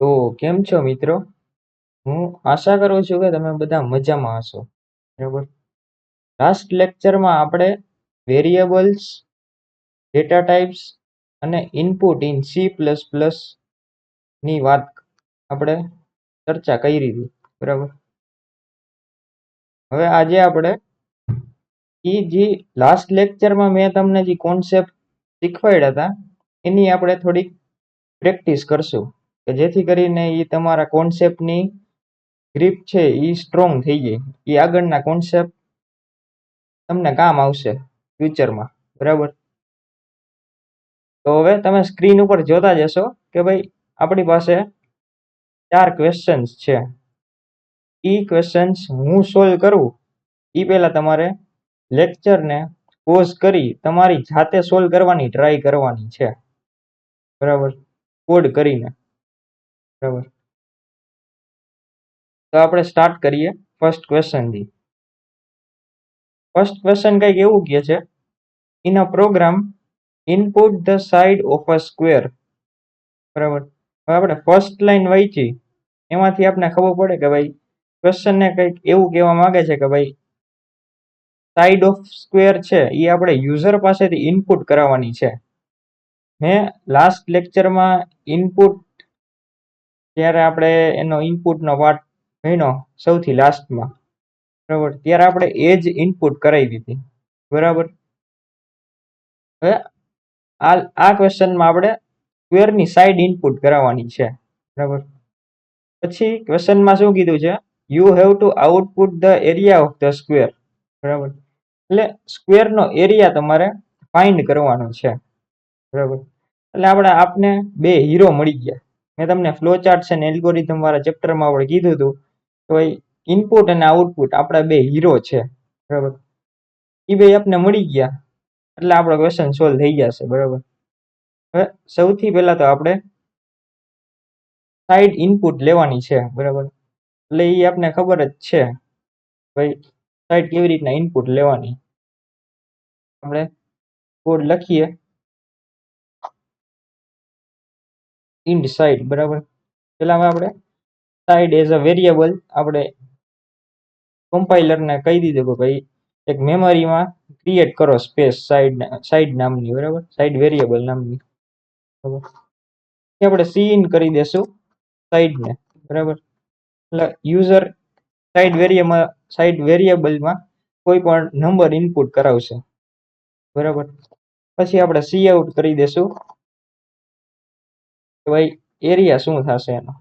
તો કેમ છો મિત્રો? હું આશા કરું છું કે તમે બધા મજામાં હશો. બરાબર. લાસ્ટ લેક્ચરમાં આપણે વેરિયેબલ્સ, ડેટા ટાઈપ્સ અને ઇનપુટ ઇન C++ ની વાત આપણે ચર્ચા કરી હતી. બરાબર. હવે આજે આપણે જે લાસ્ટ લેક્ચરમાં મેં તમને જે કોન્સેપ્ટ શીખવાડ્યા હતા એની આપણે થોડીક પ્રેક્ટિસ કરશું કે જેથી કરીને એ તમારા કોન્સેપ્ટની ગ્રીપ છે એ સ્ટ્રોંગ થઈ જાય. એ આગળના કોન્સેપ્ટ તમને કામ આવશે ફ્યુચરમાં. બરાબર. તો હવે તમે સ્ક્રીન ઉપર જોતા જશો કે ભાઈ આપણી પાસે 4 ક્વેશ્ચન્સ છે. એ ક્વેશ્ચન્સ હું સોલ્વ કરું એ પહેલા તમારે લેક્ચરને પોઝ કરી તમારી જાતે સોલ્વ કરવાની ટ્રાય કરવાની છે. બરાબર. કોડ કરીને. બરાબર. તો આપણે સ્ટાર્ટ કરીએ ફર્સ્ટ ક્વેશ્ચનથી. ફર્સ્ટ ક્વેશ્ચન કંઈક એવું કહે છે, in a program input the side of a square. બરાબર. હવે આપણે ફર્સ્ટ લાઈન વાંચી એમાંથી આપણે ખબર પડે કે ભાઈ ક્વેશ્ચનને કંઈક એવું કહેવા માંગે છે કે ભાઈ સાઇડ ઓફ સ્ક્વેર છે એ આપણે યુઝર પાસેથી ઇનપુટ કરાવવાની છે. મેં લાસ્ટ લેક્ચરમાં ઇનપુટ જ્યારે આપણે એનો ઇનપુટનો પાર્ટ ભણ્યો સૌથી લાસ્ટમાં, બરાબર, ત્યારે આપણે એ જ ઇનપુટ કરાવી દીધી. બરાબર. હવે આ ક્વેશ્ચનમાં આપણે સ્ક્વેરની સાઈડ ઇનપુટ કરાવવાની છે. બરાબર. પછી ક્વેશ્ચનમાં શું કીધું છે, you have to output the area of the square. બરાબર. એટલે સ્ક્વેરનો એરિયા તમારે ફાઇન્ડ કરવાનો છે. બરાબર. એટલે આપને બે હીરો મળી ગયા. મેં તમને ફ્લો ચાર્ટ્સ અને એલ્ગોરિધમ વાળા ચેપ્ટરમાં આપણે કીધું હતું કે ભાઈ ઇનપુટ અને આઉટપુટ આપણા બે હીરો છે. બરાબર. એ બે આપને મળી ગયા એટલે આપણો ક્વેશ્ચન સોલ્વ થઈ જશે. બરાબર. હવે સૌથી પહેલા તો આપણે સાઈડ ઇનપુટ લેવાની છે. બરાબર. એટલે એ આપને ખબર જ છે ભાઈ સાઈડ કેવી રીતના ઇનપુટ લેવાની. આપણે કોડ લખીએ ઇન્ટ સાઈડ. બરાબર. પેલામાં આપણે સાઈડ એઝ અ વેરિયેબલ આપણે કમ્પાઇલરને કહી દીધું કે ભાઈ એક મેમરીમાં ક્રિએટ કરો સ્પેસ સાઈડ નામની. બરાબર. સાઈડ વેરિયેબલ નામની. બરાબર. આપણે સી ઇન કરી દેશું સાઈડને. બરાબર. એટલે યુઝર સાઈડ વેરિયેબલમાં કોઈ પણ નંબર ઇનપુટ કરાવશે. બરાબર. પછી આપણે સી આઉટ કરી દેશું કે ભાઈ એરિયા શું થશે એનો.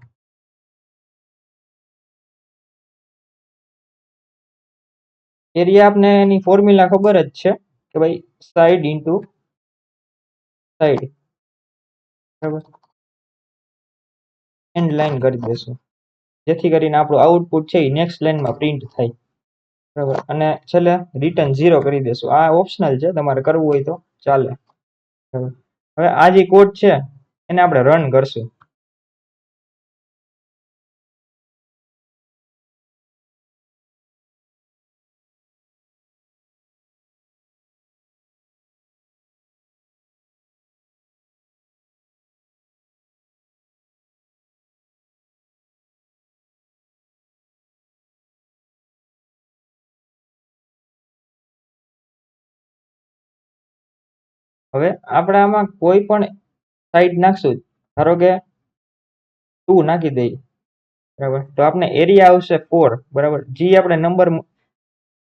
એરિયા આપને એની ફોર્મ્યુલા ખબર જ છે કે ભાઈ સાઈડ ઇન્ટુ સાઈડ. બરાબર. એન્ડ લાઈન કરી દેશું જેથી કરીને આપણું આઉટપુટ છે એ નેક્સ્ટ લાઈનમાં પ્રિન્ટ થાય. બરાબર. અને છેલ્લે રિટર્ન 0 કરી દેશું. આ ઓપ્શનલ છે, તમારે કરવું હોય તો ચાલે. બરાબર. હવે આ જે કોડ છે એને આપણે રન કરશું. હવે આપણે આમાં કોઈ પણ સાઈડ નાખશું, ધારો કે 2 નાખી દઈએ. બરાબર. તો આપણે એરિયા આવશે 4. બરાબર. જે આપણે નંબર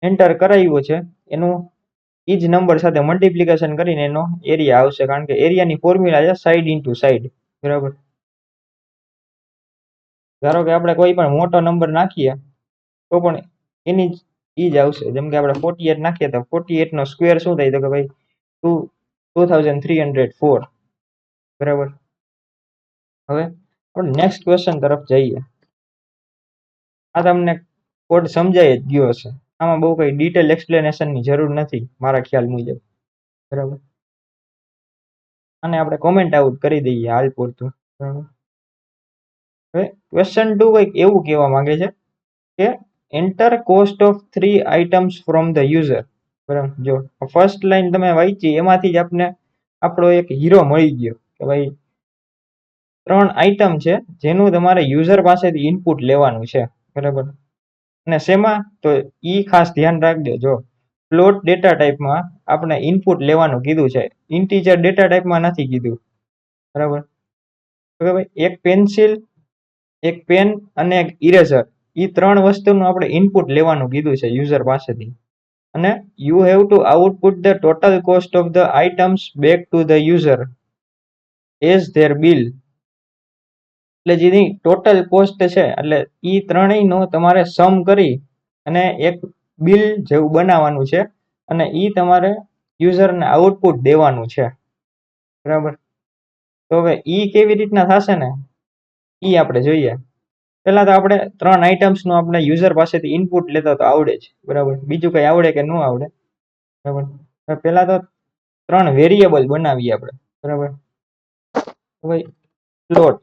એન્ટર કરાવ્યો છે એનું ઈ જ નંબર સાથે મલ્ટિપ્લિકેશન કરીને એનો એરિયા આવશે, કારણ કે એરિયાની ફોર્મ્યુલા છે સાઈડ ઇન્ટુ સાઈડ. બરાબર. ધારો કે આપણે કોઈ પણ મોટો નંબર નાખીએ તો પણ એની ઈ જ આવશે. જેમ કે આપણે 48 નાખીએ તો 48 નો સ્ક્વેર શું થાય તો કે ભાઈ 2304. બરાબર. હવે આપણે નેક્સ્ટ ક્વેશ્ચન તરફ જઈએ. આ તમને કોડ સમજાય જ ગયો હશે. આમાં બહુ કઈ ડિટેલ એક્સપ્લેનેશનની જરૂર નથી મારા ખ્યાલ મુજબ. બરાબર. અને આપણે કોમેન્ટ આઉટ કરી દઈએ હાલ પૂરતું. બરાબર. હવે ક્વેશ્ચન 2 કંઈક એવું કહેવા માંગે છે કે enter cost of 3 items from the user. બરાબર. જો ફર્સ્ટ લાઈન તમે વાંચી એમાંથી જ આપણો એક હીરો મળી ગયો કે ભાઈ 3 આઈટમ છે જેનું તમારે યુઝર પાસેથી ઇનપુટ લેવાનું છે, બરાબર. અને શેમાં? તો ઈ ખાસ ધ્યાન રાખજો. જો ફ્લોટ ડેટા ટાઈપમાં આપણે ઇનપુટ લેવાનું કીધું છે, ઇન્ટીજર ડેટા ટાઈપમાં નથી કીધું, બરાબર. તો ભાઈ એક પેન્સિલ, એક પેન અને એક ઇરેઝર, ઈ 3 વસ્તુનું આપણે ઇનપુટ લેવાનું કીધું છે યુઝર પાસેથી. અને you have to output the total cost of the items back to the user as there bill. એટલે જેની ટોટલ કોસ્ટ છે, એટલે ઈ ત્રણેયનો તમારે સમ કરી અને એક બિલ જેવું બનાવવાનું છે અને ઈ તમારે યુઝરને આઉટપુટ દેવાનું છે, બરાબર. તો હવે ઈ કેવી રીતના થશે ને ઈ આપણે જોઈએ. પેલા તો આપણે 3 આઈટમ્સનું આપણે યુઝર પાસેથી ઇનપુટ લેતા તો આવડે જ, બરાબર. બીજું કઈ આવડે કે ન આવડે, બરાબર. પેલા તો 3 વેરિયેબલ બનાવીએ આપણે, બરાબર. ભાઈ float,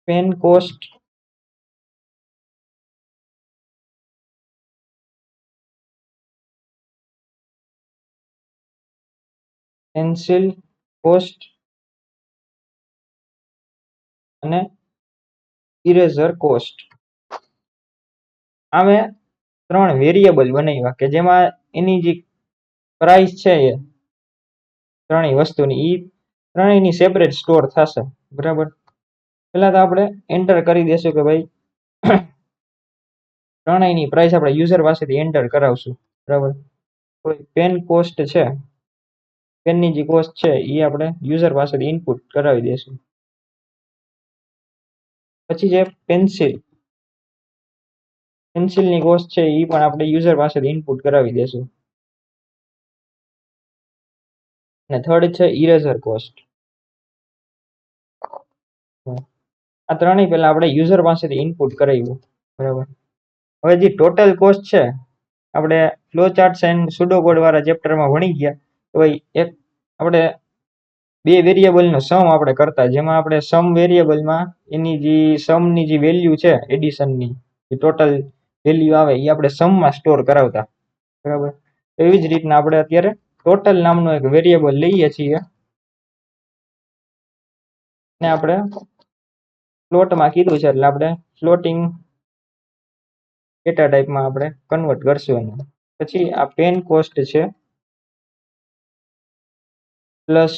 pen cost, pencil cost અને ઇરેઝર કોસ્ટ. આમે 3 વેરિયેબલ બનાવ્યા કે જેમાં એની જે પ્રાઇસ છે એ ત્રણેય વસ્તુની ઈ ત્રણેયની સેપરેટ સ્ટોર થશે, બરાબર. પેલા તો આપણે એન્ટર કરી દેશું કે ભાઈ ત્રણેયની પ્રાઇસ આપણે યુઝર પાસેથી એન્ટર કરાવશું, બરાબર. કોઈ પેન કોસ્ટ છે, પેનની જે કોસ્ટ છે એ આપણે યુઝર પાસેથી ઇનપુટ કરાવી દઈશું. પછી છે પેન્સિલ, પેન્સિલની કોસ્ટ છે એ પણ આપણે યુઝર પાસેથી ઇનપુટ કરાવી દઈશું. અને થર્ડ છે ઇરેઝર કોસ્ટ. આ ત્રણેય પહેલા આપણે યુઝર પાસેથી ઇનપુટ કરાવ્યું, બરાબર. હવે જે ટોટલ કોસ્ટ છે આપણે ફ્લો ચાર્ટ્સ એન્ડ સુડોકોડ વાળા ચેપ્ટરમાં ભણી ગયા. તો ભાઈ એક આપણે 2 વેરિયેબલનો સમ આપણે કરતા, જેમાં આપણે સમ વેરિયેબલમાં એની જે સમની જે વેલ્યુ છે એડિશનની જે ટોટલ વેલ્યુ આવે એ આપણે સમમાં સ્ટોર કરાવતા, બરાબર. એવી જ રીતના આપણે અત્યારે ટોટલ નામનો એક વેરિયેબલ લઈએ છીએ ને આપણે ફ્લોટમાં કીધું છે એટલે આપણે ફ્લોટિંગ ડેટા ટાઈપમાં આપણે કન્વર્ટ કરશું એને. પછી આ પેન કોસ્ટ છે પ્લસ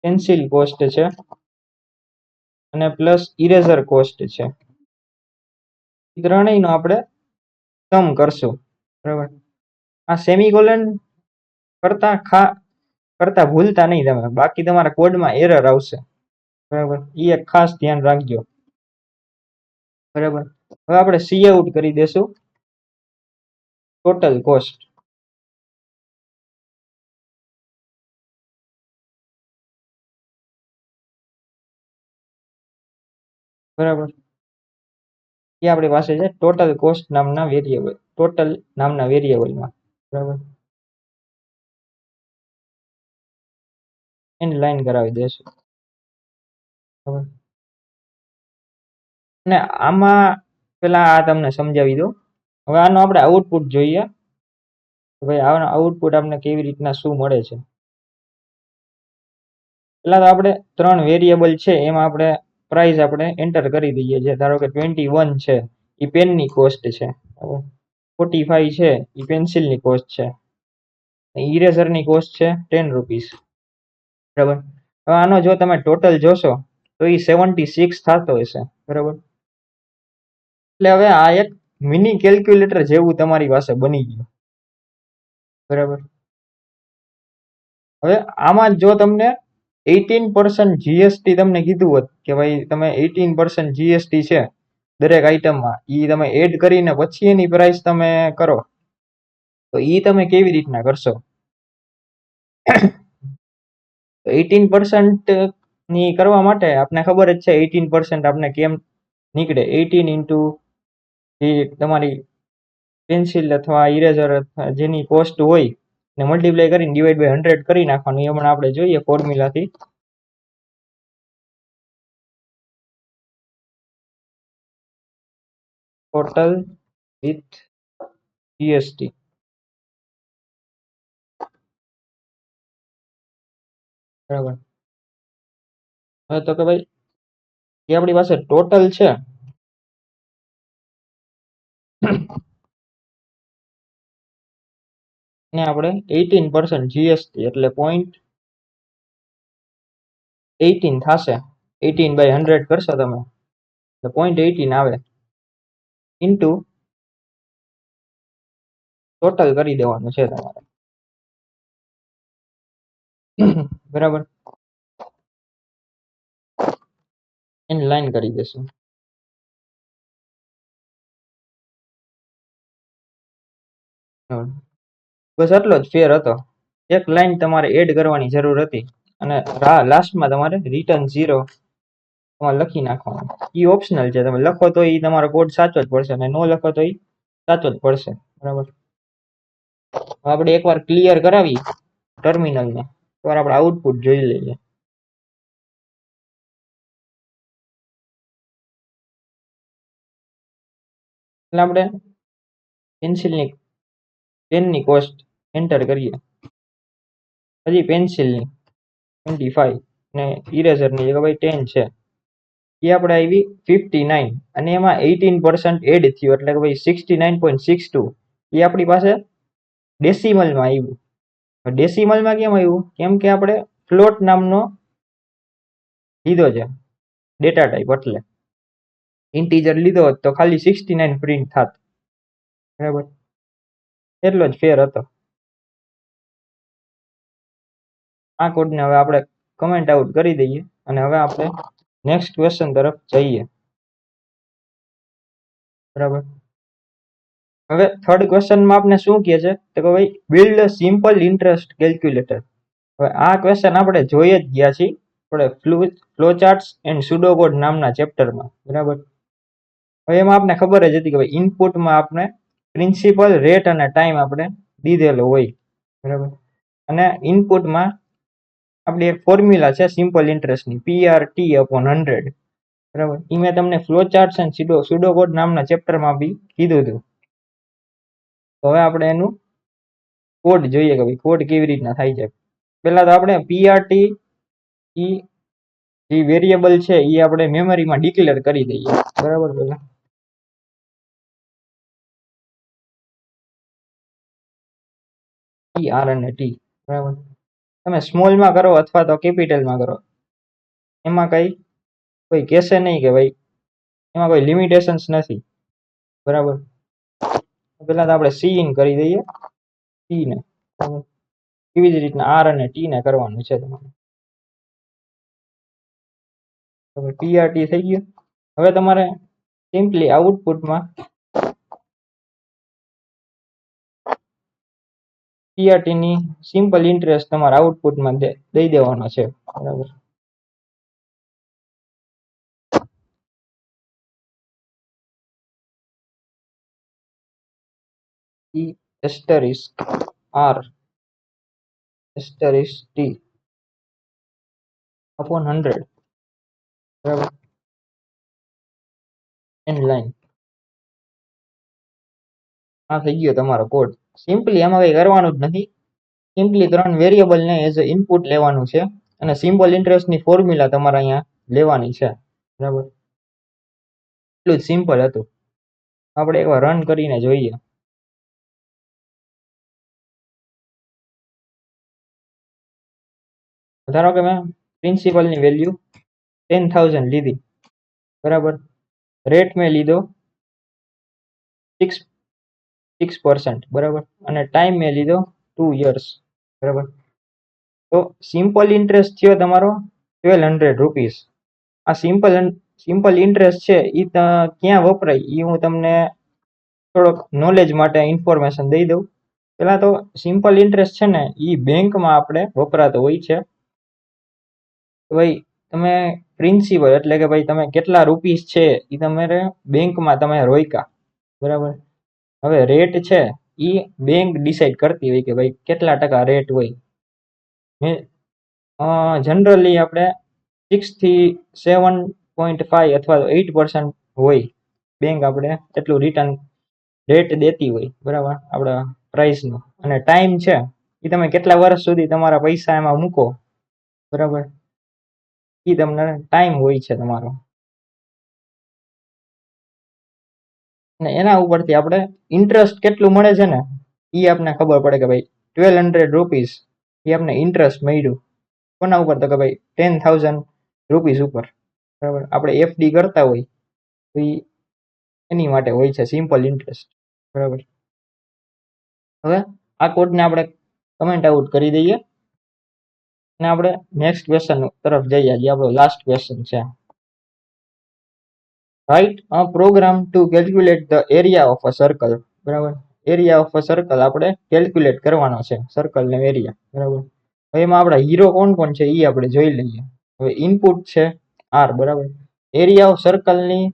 પેન્સિલ કોસ્ટ છે અને પ્લસ ઇરેઝર કોસ્ટ છે. ત્રણેયનો આપણે સમ કરશું, બરાબર. આ સેમિકોલન કરતા ભૂલતા નહીં તમે, બાકી તમારા કોડમાં એરર આવશે, બરાબર. એ એક ખાસ ધ્યાન રાખજો, બરાબર. હવે આપણે સી આઉટ કરી દેશું ટોટલ કોસ્ટ, બરાબર. એ આપણી પાસે છે ટોટલ કોસ્ટ નામના વેરિયેબલ, ટોટલ નામના વેરિયેબલમાં, બરાબર. એન્ડ લાઈન કરાવી દેશું, બરાબર. અને આમાં પેલા આ તમને સમજાવી દઉં. હવે આનો આપણે આઉટપુટ જોઈએ, ભાઈ આનો આઉટપુટ આપણે કેવી રીતના શું મળે છે. પેલા તો આપણે 3 વેરિયેબલ છે એમાં આપણે પ્રાઇસ આપણે એન્ટર કરી દઈએ છીએ. ધારો કે 21 છે એ પેનની કોસ્ટ છે, 45 છે એ પેન્સિલની કોસ્ટ છે, ઇરેઝરની કોસ્ટ છે 10 રૂપીસ, બરાબર. હવે આનો જો તમે ટોટલ જોશો તો એ 76 થતો હશે, બરાબર. એટલે હવે આ એક મિની કેલ્ક્યુલેટર જેવું તમારી પાસે બની ગયું, બરાબર. હવે આમાં જો તમને 18% જીએસટી તમને કીધું હોત કે ભાઈ તમે 18% જીએસટી છે દરેક આઈટમમાં, એ તમે એડ કરીને પછી એની પ્રાઇસ તમે કરો, તો એ તમે કેવી રીતના કરશો? 18% ની કરવા માટે આપણે ખબર જ છે 18% આપણે કેમ નીકળે. 18 ઇન્ટુ જે તમારી પેન્સિલ અથવા ઇરેઝર જેની કોસ્ટ હોય ને મલ્ટીપ્લાય કરીને ડિવાઈડ બાય 100 કરી નાખવાનું. એ હમણાં આપણે જોઈએ ફોર્મ્યુલાથી. ટોટલ વિથ જીએસટી, બરાબર. હવે તો કે ભાઈ જે આપણી પાસે ટોટલ છે ને આપણે 18% જીએસટી એટલે 0.18 થશે. 18/100 કરશો તમે તો 0.18 આવે ઇન્ટુ ટોટલ કરી દેવાનું છે તમારે. બરાબર, એની લાઈન કરી દેશું. બસ આટલો જ ફેર હતો. એક લાઈન તમારે એડ કરવાની જરૂર હતી અને લાસ્ટમાં તમારે રિટર્ન 0 તમારે લખી નાખવાનું. એ ઓપ્શનલ છે, તમે લખો તો એ તમારો કોડ સાચો જ પડશે અને ન લખો તો એ સાચો જ પડશે. બરાબર, આપણે એકવાર ક્લિયર કરાવી ટર્મિનલને, એકવાર આપણે આઉટપુટ જોઈ લઈએ. એટલે આપણે પેનની કોસ્ટ એન્ટર કરીએ. હજી પેન્સિલની 25 ને ઇરેઝરની જગ્યાએ ભાઈ 10 છે. એ આપણે આવી 59 અને એમાં 18% એડ થયું એટલે કે ભાઈ 69.62. એ આપણી પાસે ડેસિમલમાં આવ્યું. ડેસિમલમાં કેમ આવ્યું? કેમ કે આપણે ફ્લોટ નામનો લીધો છે ડેટા ટાઈપ, એટલે ઇન્ટીજર લીધો હોત તો ખાલી 69 પ્રિન્ટ થાત. બરાબર, એટલો જ ફેર હતો. આ કોડને હવે આપણે કમેન્ટ આઉટ કરી દઈએ અને હવે આપણે નેક્સ્ટ ક્વેશ્ચન તરફ જઈએ. બરાબર, હવે થર્ડ ક્વેશ્ચનમાં આપણે શું કહે છે તો કે ભાઈ બિલ્ડ સિમ્પલ ઇન્ટરેસ્ટ કેલ્ક્યુલેટર. હવે આ ક્વેશ્ચન આપણે જોઈ જ ગયા છીએ આપણે ફ્લો ચાર્ટ્સ એન્ડ સુડોકોડ નામના ચેપ્ટરમાં. બરાબર, હવે એમાં આપણે ખબર જ હતી કે ભાઈ ઇનપુટમાં આપણે પ્રિન્સિપલ, રેટ અને ટાઈમ આપણે દીધેલો હોય. બરાબર, અને ઇનપુટમાં આપણી એક ફોર્મ્યુલા છે સિમ્પલ ઇન્ટરેસ્ટની, PRT/100. બરાબર, એ મેં તમને ફ્લો ચાર્ટ્સ એન્ડ સુડોકોડ નામના ચેપ્ટરમાં બી કીધું હતું. તો હવે આપણે એનું કોડ જોઈએ કે ભાઈ કોડ કેવી રીતના થાય છે. પેલા તો આપણે PRT જે વેરિયેબલ છે એ આપણે મેમરીમાં ડિક્લેર કરી દઈએ. બરાબર, પેલા PR અને T. બરાબર, તમે સ્મોલમાં કરો અથવા તો કેપિટલમાં કરો એમાં કોઈ કહેશે નહીં કે ભાઈ એમાં કોઈ લિમિટેશન્સ નથી. બરાબર, પેલા તો આપણે સી ઇન કરી દઈએ ટી ને. એવી જ રીતના આર અને ટી ને કરવાનું છે તમારે. PRT થઈ ગયું. હવે તમારે સિમ્પલી આઉટપુટમાં PRT ની સિમ્પલ ઇન્ટરેસ્ટ તમારા આઉટપુટમાં દઈ દેવાનો છે. બરાબર, E asterisk R asterisk T upon 100. બરાબર, એન લાઈન. આ થઈ ગયો તમારો કોડ. સિમ્પલી એમાં કઈ કરવાનું જ નથી. સિમ્પલી 3 વેરિયેબલને એઝ અ ઇનપુટ લેવાનું છે અને સિમ્પલ ઇન્ટરેસ્ટની ફોર્મ્યુલા તમારે અહીંયા લેવાની છે. બરાબર, એટલું જ સિમ્પલ હતું. આપણે એકવાર રન કરીને જોઈએ. ધારો કે મેં પ્રિન્સિપલની વેલ્યુ 10,000 લીધી. બરાબર, રેટ મેં લીધો 6%. બરાબર, અને ટાઈમ મેં લીધો 2 years. બરાબર, તો સિમ્પલ ઇન્ટરેસ્ટ થયો તમારો 1200 રૂપીસ. આ સિમ્પલ ઇન્ટરેસ્ટ છે એ ક્યાં વપરાય એ હું તમને થોડોક નોલેજ માટે ઇન્ફોર્મેશન દઈ દઉં. પેલા તો સિમ્પલ ઇન્ટરેસ્ટ છે ને એ બેંકમાં આપણે વપરાતો હોય છે. ભાઈ તમે પ્રિન્સિપલ એટલે કે ભાઈ તમે કેટલા રૂપીસ છે એ તમારે બેંકમાં તમે રોક્યા. બરાબર, હવે રેટ છે એ બેંક ડિસાઈડ કરતી હોય કે ભાઈ કેટલા ટકા રેટ હોય. જનરલી આપણે 6 થી 7.5 અથવા તો 8% હોય બેંક આપણે એટલું રિટર્ન રેટ દેતી હોય. બરાબર, આપણા પ્રાઇસનું. અને ટાઈમ છે એ તમે કેટલા વર્ષ સુધી તમારા પૈસા એમાં મૂકો. બરાબર, એ તમને ટાઈમ હોય છે તમારો, અને એના ઉપરથી આપણે ઇન્ટરેસ્ટ કેટલું મળે છે ને એ આપણને ખબર પડે કે ભાઈ 1200 રૂપીસ એ આપણે ઇન્ટરેસ્ટ મળ્યું કોના ઉપર, તો કે ભાઈ 10,000 રૂપીસ ઉપર, બરાબર. આપણે એફડી કરતા હોય તો એની માટે હોય છે સિમ્પલ ઇન્ટરેસ્ટ, બરાબર. હવે આ કોડને આપણે કમેન્ટ આઉટ કરી દઈએ અને આપણે નેક્સ્ટ ક્વેશ્ચન તરફ જઈએ, જે આપણો લાસ્ટ ક્વેશ્ચન છે. Write a program to calculate the area of a circle, બરાબર. એરિયા ઓફ અ સર્કલ આપણે કેલ્ક્યુલેટ કરવાનો છે, સર્કલ ને એરિયા, બરાબર. હવે એમાં આપણા હીરો કોણ કોણ છે એ આપણે જોઈ લઈએ. હવે ઇનપુટ છે આર, બરાબર. એરિયા ઓફ સર્કલની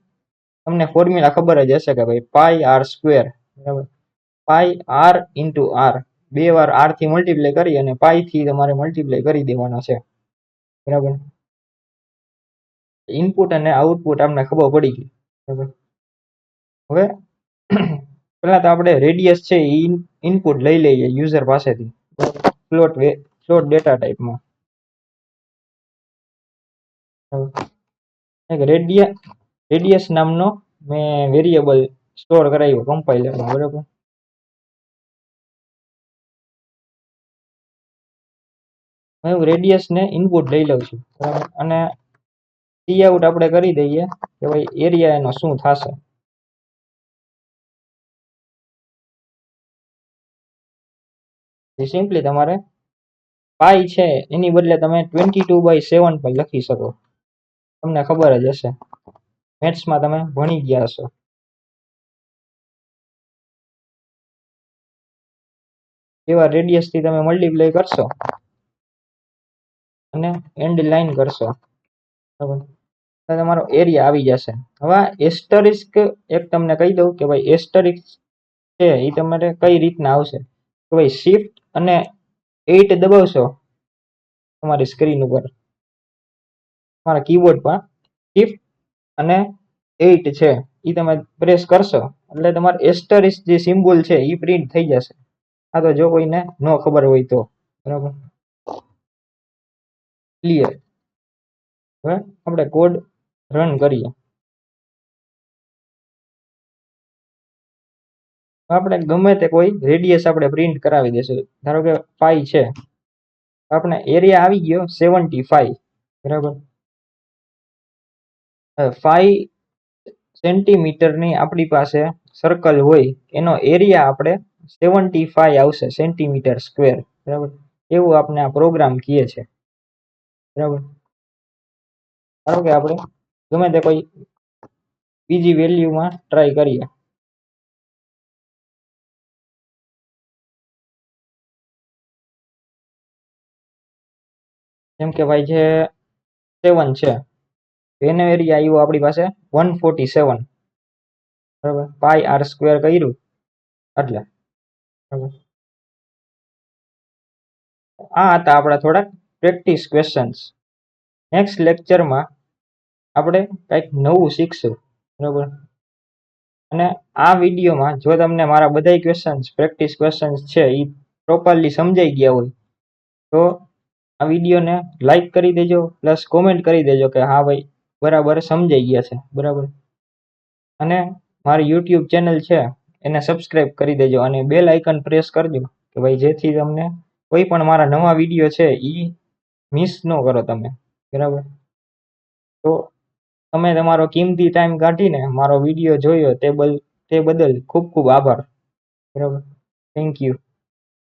તમને ફોર્મ્યુલા ખબર જ હશે કે ભાઈ પાઈ આર સ્ક્વેર, બરાબર. પાઈ આર ઇન્ટુ આર, 2 વાર આર થી મલ્ટીપ્લાય કરી અને પાઈ થી તમારે મલ્ટીપ્લાય કરી દેવાનો છે, બરાબર. ઇનપુટ અને આઉટપુટ આપણે ખબર પડી ગઈ, બરાબર. હવે પેલા તો આપણે રેડિયસ છે એ ઇનપુટ લઈ લઈએ યુઝર પાસેથી, ફ્લોટ ડેટા ટાઈપમાં. એક રેડિયસ નામનો મેં વેરિયેબલ સ્ટોર કરાવ્યો કમ્પાઇલરમાં, બરાબર. હું રેડિયસ ને ઇનપુટ લઈ લઉં છું, બરાબર. અને સી આઉટ આપણે કરી દઈએ કે ભાઈ એરિયા એનો શું થશે. સિમ્પલી તમારે પાઈ છે એની બદલે તમે 22/7 પર લખી શકો, તમને ખબર જ હશે, મેથ્સમાં તમે ભણી ગયા હશો. એવા રેડિયસ થી તમે મલ્ટીપ્લાય કરશો અને એન્ડ લાઈન કરશો, બરાબર, તો તમારો એરિયા આવી જશે. હવે એસ્ટરિસ્ક એક તમને કહી દઉં કે ભાઈ એસ્ટરિસ્ક છે એ તમારે કઈ રીતના આવશે કે ભાઈ શિફ્ટ અને 8 દબાવશો તમારી સ્ક્રીન ઉપર, તમારા કીબોર્ડમાં શિફ્ટ અને 8 છે એ તમે પ્રેસ કરશો એટલે તમારે એસ્ટરિસ્ક જે સિમ્બોલ છે એ પ્રિન્ટ થઈ જશે. આ તો જો કોઈને ન ખબર હોય તો, બરાબર. ક્લિયર. હવે આપણે કોડ રન કરીએ. આપણે ગમે તે કોઈ રેડિયસ આપણે પ્રિન્ટ કરાવી દેશું, ધારો કે પાઈ છે, આપણે એરિયા આવી ગયો 75, બરાબર. 5 સેન્ટીમીટરની આપણી પાસે સર્કલ હોય એનો એરિયા આપણે 75 આવશે સેન્ટીમીટર સ્ક્વેર, બરાબર. એવું આપણે આ પ્રોગ્રામ કીએ છે, બરાબર. ધારો કે આપણે ગમે તે કોઈ બીજી વેલ્યુમાં ટ્રાય કરીએ, જેમ કે ભાઈ જે 7 છે એનો એરિયા આવ્યો આપણી પાસે 147, બરાબર. પાઈ આર સ્ક્વેર કર્યું એટલે, બરાબર. આ હતા આપણા થોડાક પ્રેક્ટિસ ક્વેશ્ચન્સ. નેક્સ્ટ લેક્ચરમાં આપણે કંઈક નવું શીખશું, બરાબર. અને આ વિડીયોમાં જો તમને મારા બધા ક્વેશ્ચન્સ પ્રેક્ટિસ ક્વેશ્ચન્સ છે એ પ્રોપરલી સમજાઈ ગયા હોય તો આ વિડીયોને લાઈક કરી દેજો, પ્લસ કોમેન્ટ કરી દેજો કે હા ભાઈ બરાબર સમજાઈ ગયા છે, બરાબર. અને મારી યુટ્યુબ ચેનલ છે એને સબસ્ક્રાઇબ કરી દેજો અને બેલ આઇકન પ્રેસ કરજો કે ભાઈ જેથી તમને કોઈ પણ મારા નવા વિડીયો છે એ મિસ ન કરો તમે, બરાબર. તો તમે તમારો કિંમતી ટાઈમ કાઢીને મારો વિડીયો જોયો તે બદલ ખૂબ ખૂબ આભાર, બરાબર. Thank you.